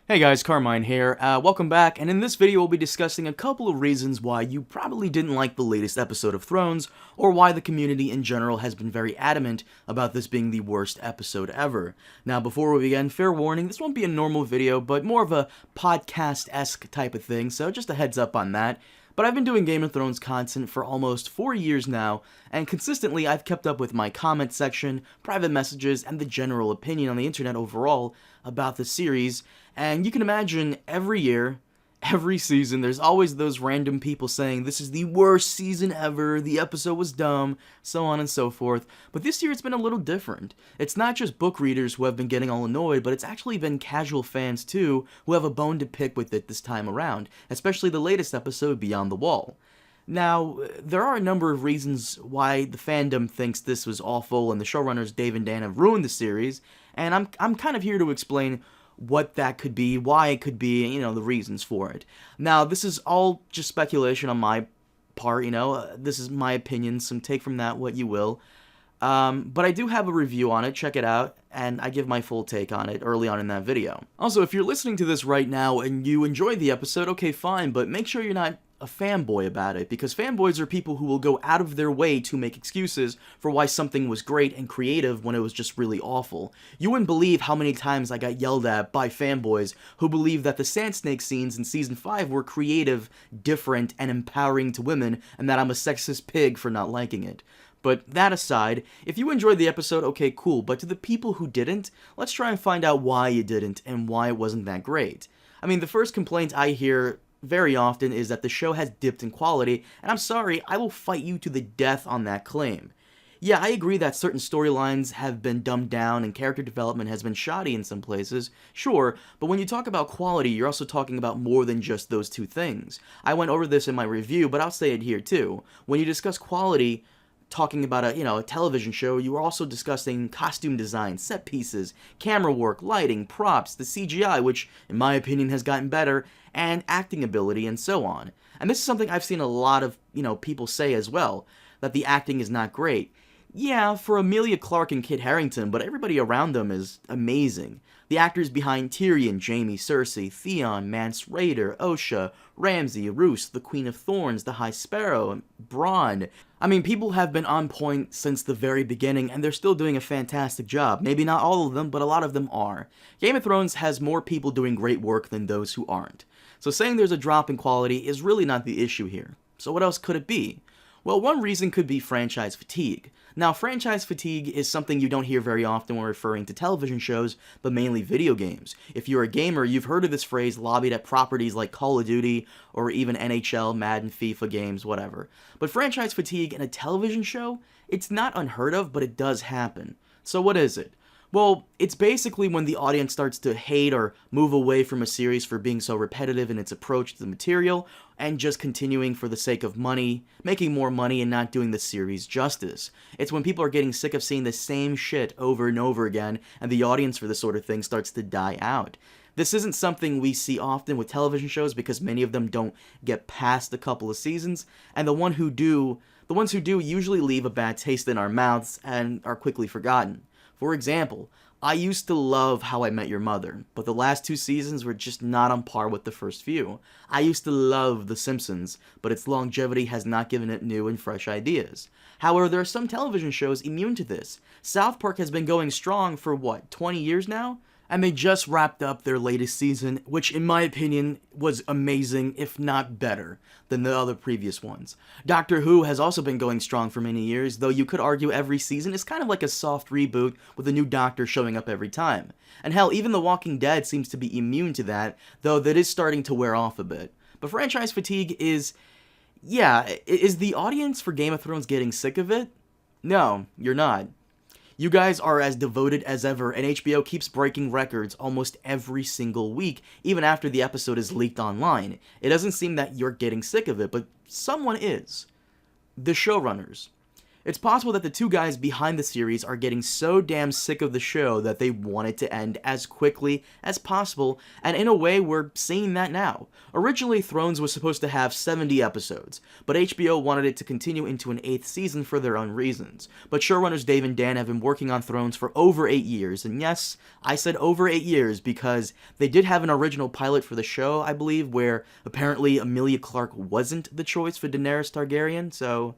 Hey guys, Carmine here. Welcome back, and in this video we'll be discussing a couple of reasons why you probably didn't like the latest episode of Thrones, or why the community in general has been very adamant about this being the worst episode ever. Now, before we begin, fair warning, this won't be a normal video, but more of a podcast-esque type of thing, so just a heads up on that. But I've been doing Game of Thrones content for almost 4 years now, and consistently I've kept up with my comment section, private messages, and the general opinion on the internet overall about the series, and you can imagine every year, every season, there's always those random people saying, this is the worst season ever, the episode was dumb, so on and so forth. But this year it's been a little different. It's not just book readers who have been getting all annoyed, but it's actually been casual fans too, who have a bone to pick with it this time around, especially the latest episode, Beyond the Wall. Now, there are a number of reasons why the fandom thinks this was awful and the showrunners Dave and Dan have ruined the series, and I'm kind of here to explain what that could be, why it could be, the reasons for it. Now, this is all just speculation on my part, this is my opinion, so take from that what you will. But I do have a review on it, check it out, and I give my full take on it early on in that video. Also, if you're listening to this right now and you enjoyed the episode, okay, fine, but make sure you're not a fanboy about it, because fanboys are people who will go out of their way to make excuses for why something was great and creative when it was just really awful. You wouldn't believe how many times I got yelled at by fanboys who believe that the Sand Snake scenes in Season 5 were creative, different, and empowering to women, and that I'm a sexist pig for not liking it. But that aside, if you enjoyed the episode, okay, cool, but to the people who didn't, let's try and find out why you didn't and why it wasn't that great. I mean, the first complaint I hear very often is that the show has dipped in quality, and I'm sorry, I will fight you to the death on that claim. Yeah, I agree that certain storylines have been dumbed down and character development has been shoddy in some places, sure, but when you talk about quality, you're also talking about more than just those two things. I went over this in my review, but I'll say it here too. When you discuss quality, talking about a television show, you are also discussing costume design, set pieces, camera work, lighting, props, the CGI, which in my opinion has gotten better, and acting ability, and so on. And this is something I've seen a lot of, people say as well, that the acting is not great. Yeah, for Emilia Clarke and Kit Harington, but everybody around them is amazing. The actors behind Tyrion, Jaime, Cersei, Theon, Mance Rayder, Osha, Ramsay, Roose, the Queen of Thorns, the High Sparrow, Bronn. I mean, people have been on point since the very beginning, and they're still doing a fantastic job. Maybe not all of them, but a lot of them are. Game of Thrones has more people doing great work than those who aren't. So saying there's a drop in quality is really not the issue here. So what else could it be? Well, one reason could be franchise fatigue. Now, franchise fatigue is something you don't hear very often when referring to television shows, but mainly video games. If you're a gamer, you've heard of this phrase lobbied at properties like Call of Duty, or even NHL, Madden, FIFA games, whatever. But franchise fatigue in a television show? It's not unheard of, but it does happen. So what is it? Well, it's basically when the audience starts to hate or move away from a series for being so repetitive in its approach to the material, and just continuing for the sake of money, making more money and not doing the series justice. It's when people are getting sick of seeing the same shit over and over again, and the audience for this sort of thing starts to die out. This isn't something we see often with television shows because many of them don't get past a couple of seasons, and the ones who do usually leave a bad taste in our mouths and are quickly forgotten. For example, I used to love How I Met Your Mother, but the last 2 seasons were just not on par with the first few. I used to love The Simpsons, but its longevity has not given it new and fresh ideas. However, there are some television shows immune to this. South Park has been going strong for, 20 years now? And they just wrapped up their latest season, which in my opinion was amazing, if not better, than the other previous ones. Doctor Who has also been going strong for many years, though you could argue every season is kind of like a soft reboot with a new doctor showing up every time. And hell, even The Walking Dead seems to be immune to that, though that is starting to wear off a bit. But franchise fatigue is the audience for Game of Thrones getting sick of it? No, you're not. You guys are as devoted as ever, and HBO keeps breaking records almost every single week, even after the episode is leaked online. It doesn't seem that you're getting sick of it, but someone is. The showrunners. It's possible that the two guys behind the series are getting so damn sick of the show that they want it to end as quickly as possible, and in a way, we're seeing that now. Originally, Thrones was supposed to have 70 episodes, but HBO wanted it to continue into an 8th season for their own reasons. But showrunners Dave and Dan have been working on Thrones for over 8 years, and yes, I said over 8 years because they did have an original pilot for the show, I believe, where apparently Emilia Clarke wasn't the choice for Daenerys Targaryen, so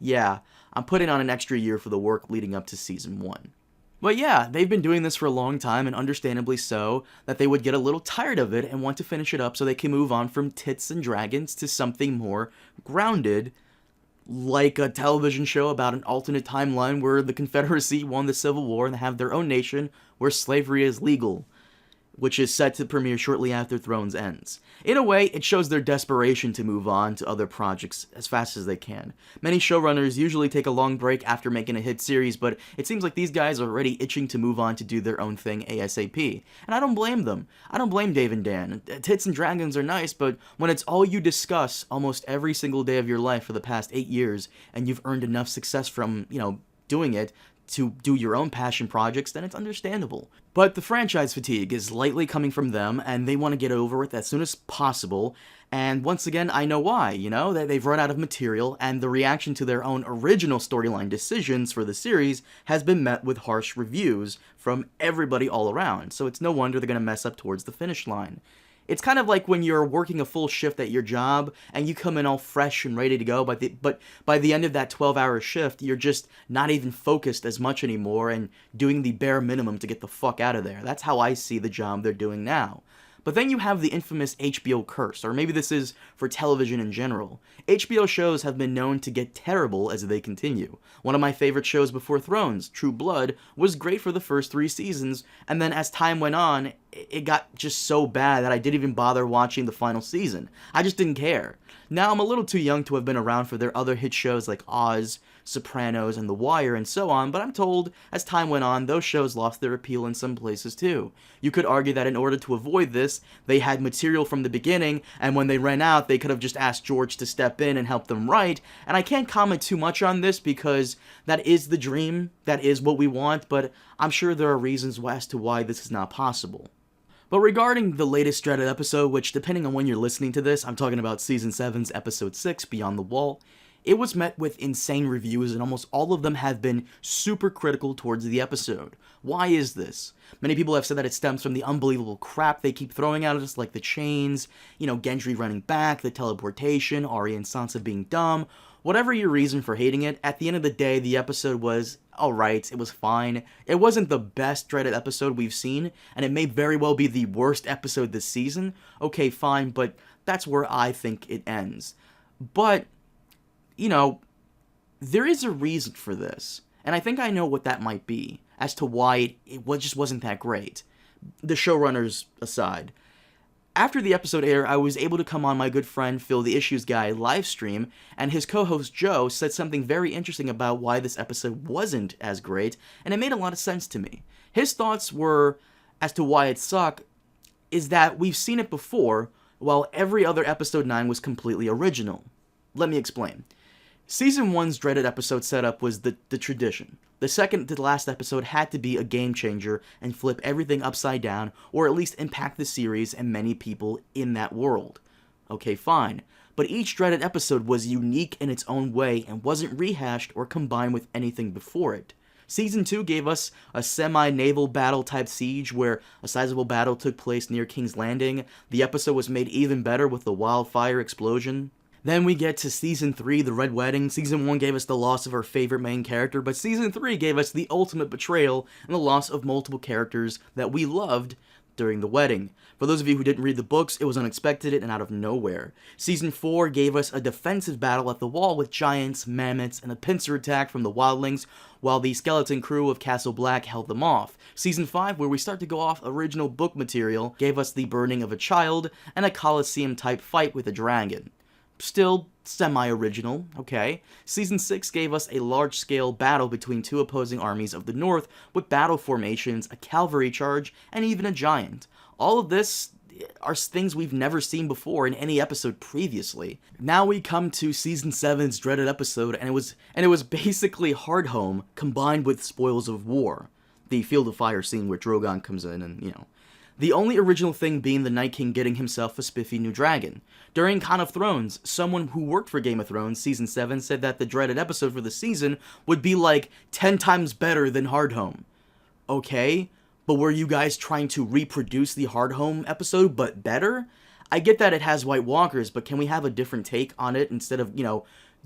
yeah, I'm putting on an extra year for the work leading up to season 1. But yeah, they've been doing this for a long time, and understandably so, that they would get a little tired of it and want to finish it up so they can move on from tits and dragons to something more grounded, like a television show about an alternate timeline where the Confederacy won the Civil War and they have their own nation where slavery is legal, which is set to premiere shortly after Thrones ends. In a way, it shows their desperation to move on to other projects as fast as they can. Many showrunners usually take a long break after making a hit series, but it seems like these guys are already itching to move on to do their own thing ASAP. And I don't blame them. I don't blame Dave and Dan. Tits and dragons are nice, but when it's all you discuss almost every single day of your life for the past 8 years, and you've earned enough success from, doing it, to do your own passion projects, then it's understandable. But the franchise fatigue is lightly coming from them, and they want to get over it as soon as possible, and once again, I know why, they've run out of material, and the reaction to their own original storyline decisions for the series has been met with harsh reviews from everybody all around, so it's no wonder they're going to mess up towards the finish line. It's kind of like when you're working a full shift at your job and you come in all fresh and ready to go, but by the end of that 12-hour shift, you're just not even focused as much anymore and doing the bare minimum to get the fuck out of there. That's how I see the job they're doing now. But then you have the infamous HBO Curse, or maybe this is for television in general. HBO shows have been known to get terrible as they continue. One of my favorite shows before Thrones, True Blood, was great for the first 3 seasons, and then as time went on, it got just so bad that I didn't even bother watching the final season. I just didn't care. Now I'm a little too young to have been around for their other hit shows like Oz, Sopranos, and The Wire, and so on, but I'm told, as time went on, those shows lost their appeal in some places too. You could argue that in order to avoid this, they had material from the beginning, and when they ran out, they could have just asked George to step in and help them write, and I can't comment too much on this because that is the dream, that is what we want, but I'm sure there are reasons as to why this is not possible. But regarding the latest dreaded episode, which depending on when you're listening to this, I'm talking about Season 7's Episode 6, Beyond the Wall, it was met with insane reviews, and almost all of them have been super critical towards the episode. Why is this? Many people have said that it stems from the unbelievable crap they keep throwing at us, like the chains, Gendry running back, the teleportation, Arya and Sansa being dumb. Whatever your reason for hating it, at the end of the day, the episode was alright, it was fine. It wasn't the best dreaded episode we've seen, and it may very well be the worst episode this season. Okay, fine, but that's where I think it ends. But there is a reason for this, and I think I know what that might be, as to why it just wasn't that great. The showrunners aside. After the episode aired, I was able to come on my good friend Phil the Issues Guy live stream, and his co-host Joe said something very interesting about why this episode wasn't as great, and it made a lot of sense to me. His thoughts were, as to why it sucked, is that we've seen it before, while every other episode 9 was completely original. Let me explain. Season 1's dreaded episode setup was the tradition. The second to last episode had to be a game changer and flip everything upside down, or at least impact the series and many people in that world. Okay, fine. But each dreaded episode was unique in its own way and wasn't rehashed or combined with anything before it. Season 2 gave us a semi-naval battle type siege where a sizable battle took place near King's Landing. The episode was made even better with the wildfire explosion. Then we get to Season 3, The Red Wedding. Season 1 gave us the loss of our favorite main character, but Season 3 gave us the ultimate betrayal and the loss of multiple characters that we loved during the wedding. For those of you who didn't read the books, it was unexpected and out of nowhere. Season 4 gave us a defensive battle at the wall with giants, mammoths, and a pincer attack from the wildlings, while the skeleton crew of Castle Black held them off. Season 5, where we start to go off original book material, gave us the burning of a child and a Colosseum-type fight with a dragon. Still semi-original, okay. Season 6 gave us a large-scale battle between two opposing armies of the North with battle formations, a cavalry charge, and even a giant. All of this are things we've never seen before in any episode previously. Now we come to Season 7's dreaded episode, and it was basically Hardhome combined with Spoils of War, the Field of Fire scene where Drogon comes in and, the only original thing being the Night King getting himself a spiffy new dragon. During Con of Thrones, someone who worked for Game of Thrones Season 7 said that the dreaded episode for the season would be like 10 times better than Hardhome. Okay, but were you guys trying to reproduce the Hardhome episode but better? I get that it has White Walkers, but can we have a different take on it instead of,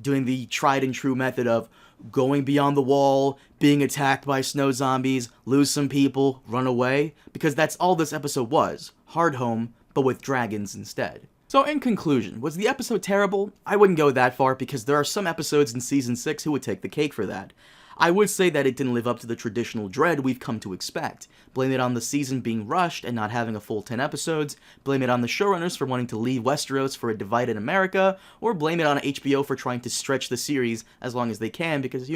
doing the tried and true method of going beyond the wall, being attacked by snow zombies, lose some people, run away? Because that's all this episode was. Hardhome, but with dragons instead. So in conclusion, was the episode terrible? I wouldn't go that far because there are some episodes in Season 6 who would take the cake for that. I would say that it didn't live up to the traditional dread we've come to expect. Blame it on the season being rushed and not having a full 10 episodes, blame it on the showrunners for wanting to leave Westeros for a divided America, or blame it on HBO for trying to stretch the series as long as they can because,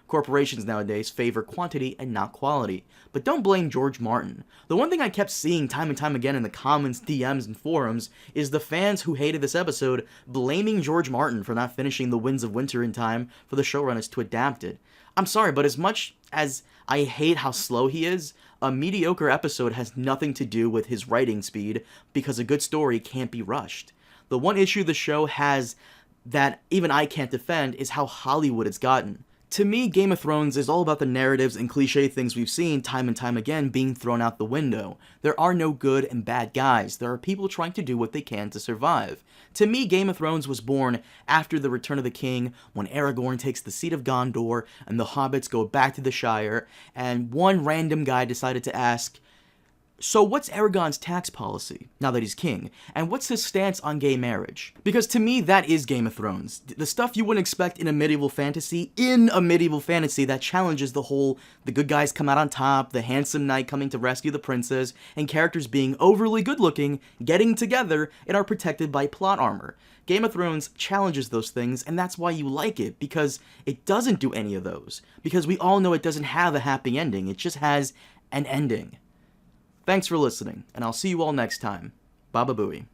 corporations nowadays favor quantity and not quality. But don't blame George Martin. The one thing I kept seeing time and time again in the comments, DMs, and forums is the fans who hated this episode blaming George Martin for not finishing The Winds of Winter in time for the showrunners to adapt it. I'm sorry, but as much as I hate how slow he is, a mediocre episode has nothing to do with his writing speed because a good story can't be rushed. The one issue the show has that even I can't defend is how Hollywood it's gotten. To me, Game of Thrones is all about the narratives and cliche things we've seen time and time again being thrown out the window. There are no good and bad guys. There are people trying to do what they can to survive. To me, Game of Thrones was born after the Return of the King, when Aragorn takes the seat of Gondor, and the hobbits go back to the Shire, and one random guy decided to ask, so what's Aragorn's tax policy, now that he's king, and what's his stance on gay marriage? Because to me, that is Game of Thrones. The stuff you wouldn't expect in a medieval fantasy that challenges the whole, the good guys come out on top, the handsome knight coming to rescue the princess, and characters being overly good-looking, getting together, and are protected by plot armor. Game of Thrones challenges those things, and that's why you like it, because it doesn't do any of those. Because we all know it doesn't have a happy ending, it just has an ending. Thanks for listening, and I'll see you all next time. Baba Booey.